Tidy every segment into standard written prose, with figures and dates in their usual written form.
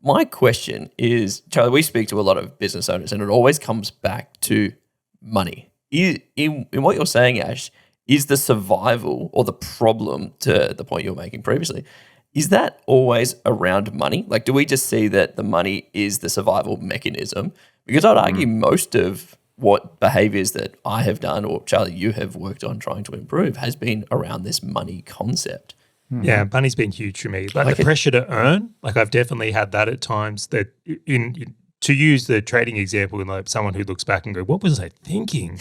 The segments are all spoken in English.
My question is, Charlie, we speak to a lot of business owners and it always comes back to money. In what you're saying, Ash, is the survival or the problem, to the point you were making previously, is that always around money? Like, do we just see that the money is the survival mechanism? Because I'd argue most of what behaviors that I have done, or Charlie, you have worked on trying to improve, has been around this money concept. Yeah, money's been huge for me. Like the pressure to earn, like I've definitely had that at times. That to use the trading example, in like someone who looks back and go, "What was I thinking?"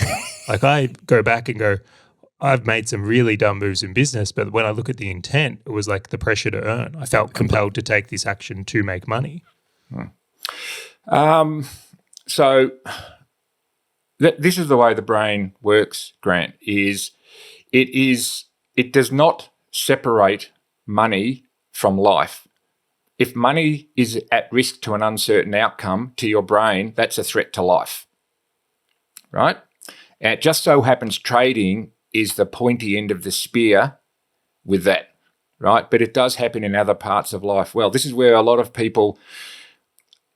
Like I go back and go, "I've made some really dumb moves in business," but when I look at the intent, it was like the pressure to earn. I felt compelled to take this action to make money. So this is the way the brain works, Grant. It does not separate money from life. If money is at risk to an uncertain outcome, to your brain, that's a threat to life, right? And it just so happens trading is the pointy end of the spear with that, right? But it does happen in other parts of life. Well, this is where a lot of people,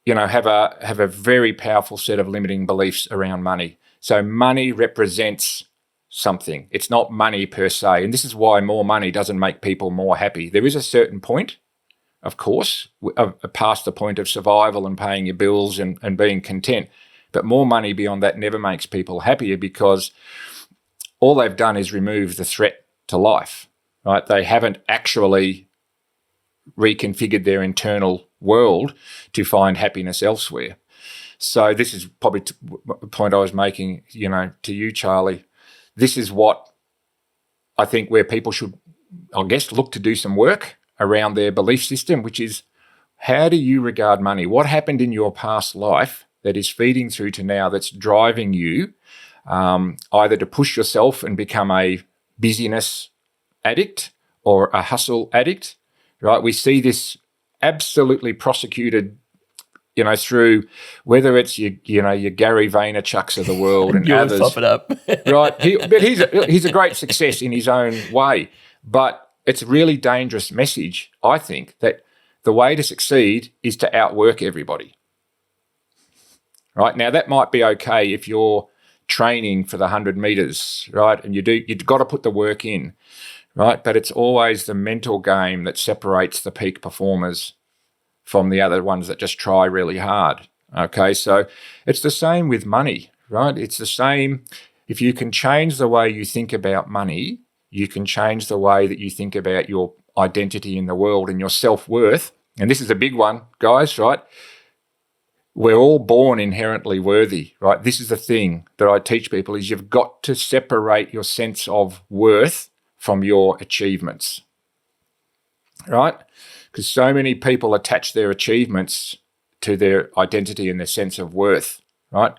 have a very powerful set of limiting beliefs around money. So money represents something. It's not money per se. And this is why more money doesn't make people more happy. There is a certain point, of course, past the point of survival and paying your bills and being content. But more money beyond that never makes people happier, because all they've done is remove the threat to life, right? They haven't actually reconfigured their internal world to find happiness elsewhere. So this is probably the point I was making, to you, Charlie. This is what I think where people should, I guess, look to do some work around their belief system, which is, how do you regard money? What happened in your past life that is feeding through to now that's driving you either to push yourself and become a busyness addict or a hustle addict, right? We see this absolutely prosecuted through whether it's your Gary Vaynerchuks of the world and others. Pop it up. Right. But he's a great success in his own way. But it's a really dangerous message, I think, that the way to succeed is to outwork everybody. Right. Now, that might be okay if you're training for the 100 meters, right? And you've got to put the work in, right? But it's always the mental game that separates the peak performers from the other ones that just try really hard, okay? So it's the same with money, right? It's the same. If you can change the way you think about money, you can change the way that you think about your identity in the world and your self-worth. And this is a big one, guys, right? We're all born inherently worthy, right? This is the thing that I teach people, is you've got to separate your sense of worth from your achievements, right? Because so many people attach their achievements to their identity and their sense of worth, right?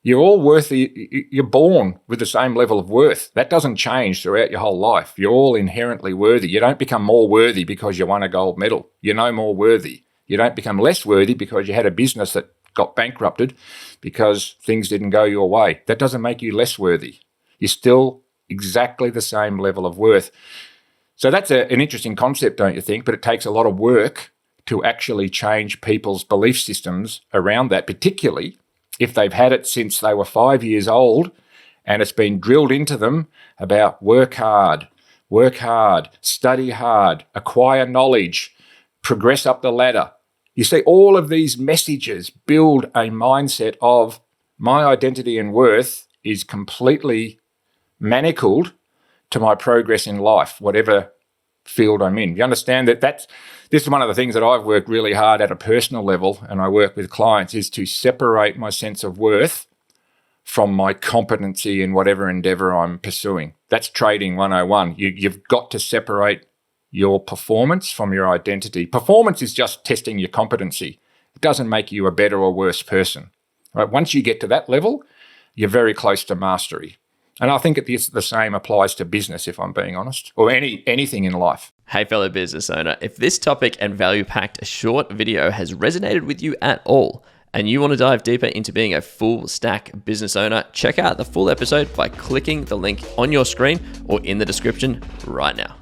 You're all worthy. You're born with the same level of worth. That doesn't change throughout your whole life. You're all inherently worthy. You don't become more worthy because you won a gold medal. You're no more worthy. You don't become less worthy because you had a business that got bankrupted because things didn't go your way. That doesn't make you less worthy. You're still exactly the same level of worth. So that's an interesting concept, don't you think? But it takes a lot of work to actually change people's belief systems around that, particularly if they've had it since they were 5 years old and it's been drilled into them about work hard, study hard, acquire knowledge, progress up the ladder. You see, all of these messages build a mindset of my identity and worth is completely manacled to my progress in life, whatever field I'm in. You understand that this is one of the things that I've worked really hard at a personal level, and I work with clients, is to separate my sense of worth from my competency in whatever endeavor I'm pursuing. That's trading 101. You've got to separate your performance from your identity. Performance is just testing your competency. It doesn't make you a better or worse person. Right? Once you get to that level, you're very close to mastery. And I think the same applies to business, if I'm being honest, or anything in life. Hey, fellow business owner, if this topic and value-packed short video has resonated with you at all, and you want to dive deeper into being a full stack business owner, check out the full episode by clicking the link on your screen or in the description right now.